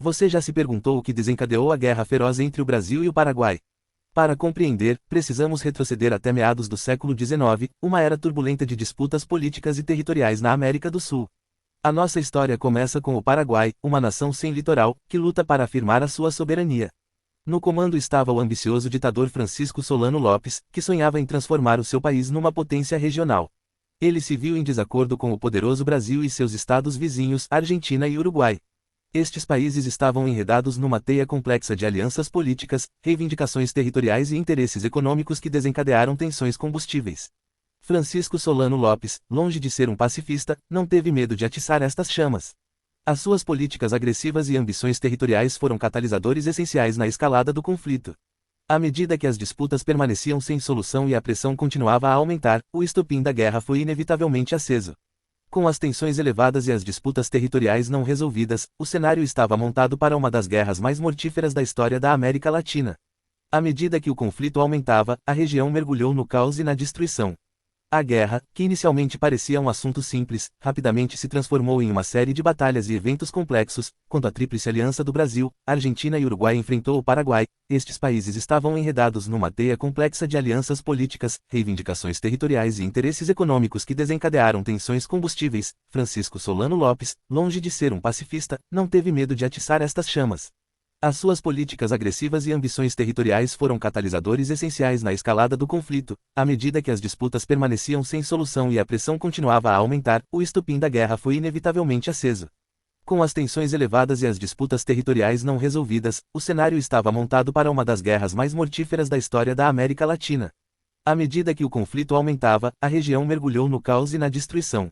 Você já se perguntou o que desencadeou a guerra feroz entre o Brasil e o Paraguai? Para compreender, precisamos retroceder até meados do século XIX, uma era turbulenta de disputas políticas e territoriais na América do Sul. A nossa história começa com o Paraguai, uma nação sem litoral, que luta para afirmar a sua soberania. No comando estava o ambicioso ditador Francisco Solano Lopes, que sonhava em transformar o seu país numa potência regional. Ele se viu em desacordo com o poderoso Brasil e seus estados vizinhos, Argentina e Uruguai. Estes países estavam enredados numa teia complexa de alianças políticas, reivindicações territoriais e interesses econômicos que desencadearam tensões combustíveis. Francisco Solano Lopes, longe de ser um pacifista, não teve medo de atiçar estas chamas. As suas políticas agressivas e ambições territoriais foram catalisadores essenciais na escalada do conflito. À medida que as disputas permaneciam sem solução e a pressão continuava a aumentar, o estopim da guerra foi inevitavelmente aceso. Com as tensões elevadas e as disputas territoriais não resolvidas, o cenário estava montado para uma das guerras mais mortíferas da história da América Latina. À medida que o conflito aumentava, a região mergulhou no caos e na destruição. A guerra, que inicialmente parecia um assunto simples, rapidamente se transformou em uma série de batalhas e eventos complexos. Quando a Tríplice Aliança do Brasil, Argentina e Uruguai enfrentou o Paraguai, estes países estavam enredados numa teia complexa de alianças políticas, reivindicações territoriais e interesses econômicos que desencadearam tensões combustíveis. Francisco Solano Lopes, longe de ser um pacifista, não teve medo de atiçar estas chamas. As suas políticas agressivas e ambições territoriais foram catalisadores essenciais na escalada do conflito. À medida que as disputas permaneciam sem solução e a pressão continuava a aumentar, o estopim da guerra foi inevitavelmente aceso. Com as tensões elevadas e as disputas territoriais não resolvidas, o cenário estava montado para uma das guerras mais mortíferas da história da América Latina. À medida que o conflito aumentava, a região mergulhou no caos e na destruição.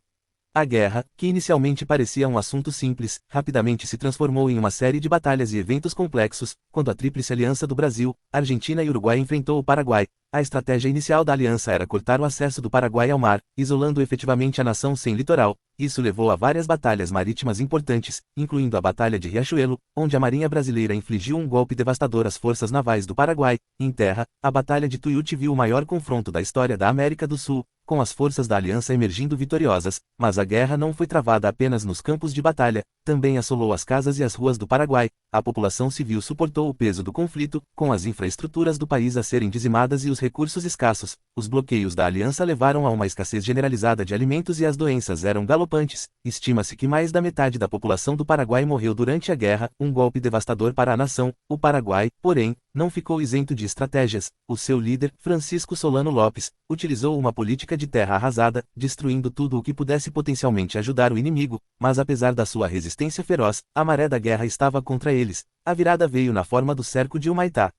A guerra, que inicialmente parecia um assunto simples, rapidamente se transformou em uma série de batalhas e eventos complexos. Quando a Tríplice Aliança do Brasil, Argentina e Uruguai enfrentou o Paraguai, a estratégia inicial da aliança era cortar o acesso do Paraguai ao mar, isolando efetivamente a nação sem litoral. Isso levou a várias batalhas marítimas importantes, incluindo a Batalha de Riachuelo, onde a Marinha Brasileira infligiu um golpe devastador às forças navais do Paraguai. Em terra, a Batalha de Tuiuti viu o maior confronto da história da América do Sul, com as forças da aliança emergindo vitoriosas. Mas a guerra não foi travada apenas nos campos de batalha, também assolou as casas e as ruas do Paraguai. A população civil suportou o peso do conflito, com as infraestruturas do país a serem dizimadas e os recursos escassos. Os bloqueios da aliança levaram a uma escassez generalizada de alimentos e as doenças eram galopantes. Estima-se que mais da metade da população do Paraguai morreu durante a guerra, um golpe devastador para a nação. O Paraguai, porém, não ficou isento de estratégias. O seu líder, Francisco Solano Lopes, utilizou uma política de terra arrasada, destruindo tudo o que pudesse potencialmente ajudar o inimigo. Mas apesar da sua resistência feroz, a maré da guerra estava contra eles. A virada veio na forma do cerco de Humaitá.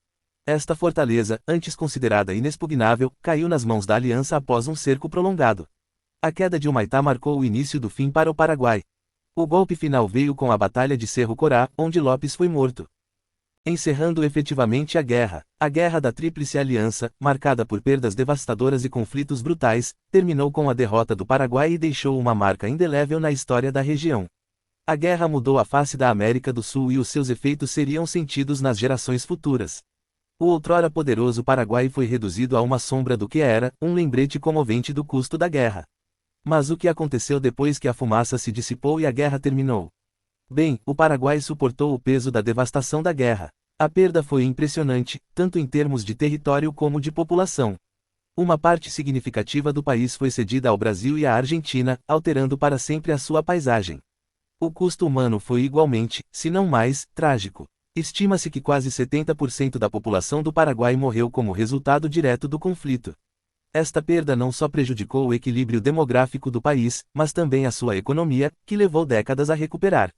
Esta fortaleza, antes considerada inexpugnável, caiu nas mãos da aliança após um cerco prolongado. A queda de Humaitá marcou o início do fim para o Paraguai. O golpe final veio com a Batalha de Cerro Corá, onde Lopes foi morto, encerrando efetivamente a Guerra da Tríplice Aliança, marcada por perdas devastadoras e conflitos brutais, terminou com a derrota do Paraguai e deixou uma marca indelével na história da região. A guerra mudou a face da América do Sul e os seus efeitos seriam sentidos nas gerações futuras. O outrora poderoso Paraguai foi reduzido a uma sombra do que era, um lembrete comovente do custo da guerra. Mas o que aconteceu depois que a fumaça se dissipou e a guerra terminou? Bem, o Paraguai suportou o peso da devastação da guerra. A perda foi impressionante, tanto em termos de território como de população. Uma parte significativa do país foi cedida ao Brasil e à Argentina, alterando para sempre a sua paisagem. O custo humano foi igualmente, se não mais, trágico. Estima-se que quase 70% da população do Paraguai morreu como resultado direto do conflito. Esta perda não só prejudicou o equilíbrio demográfico do país, mas também a sua economia, que levou décadas a recuperar.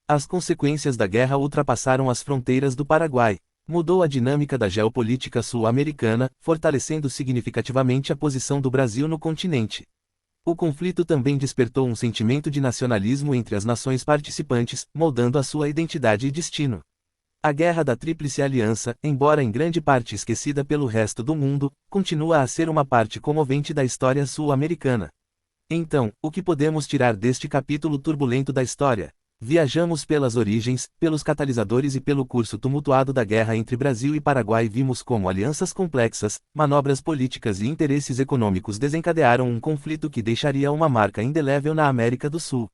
As consequências da guerra ultrapassaram as fronteiras do Paraguai. Mudou a dinâmica da geopolítica sul-americana, fortalecendo significativamente a posição do Brasil no continente. O conflito também despertou um sentimento de nacionalismo entre as nações participantes, moldando a sua identidade e destino. A Guerra da Tríplice Aliança, embora em grande parte esquecida pelo resto do mundo, continua a ser uma parte comovente da história sul-americana. Então, o que podemos tirar deste capítulo turbulento da história? Viajamos pelas origens, pelos catalisadores e pelo curso tumultuado da guerra entre Brasil e Paraguai. Vimos como alianças complexas, manobras políticas e interesses econômicos desencadearam um conflito que deixaria uma marca indelével na América do Sul.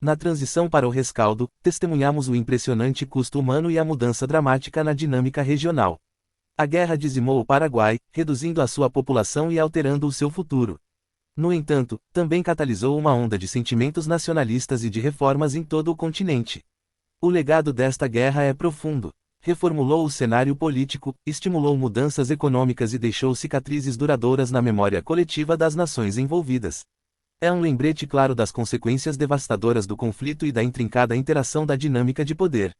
Na transição para o rescaldo, testemunhamos o impressionante custo humano e a mudança dramática na dinâmica regional. A guerra dizimou o Paraguai, reduzindo a sua população e alterando o seu futuro. No entanto, também catalisou uma onda de sentimentos nacionalistas e de reformas em todo o continente. O legado desta guerra é profundo. Reformulou o cenário político, estimulou mudanças econômicas e deixou cicatrizes duradouras na memória coletiva das nações envolvidas. É um lembrete claro das consequências devastadoras do conflito e da intrincada interação da dinâmica de poder.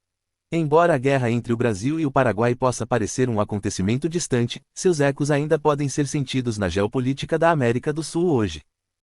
Embora a guerra entre o Brasil e o Paraguai possa parecer um acontecimento distante, seus ecos ainda podem ser sentidos na geopolítica da América do Sul hoje.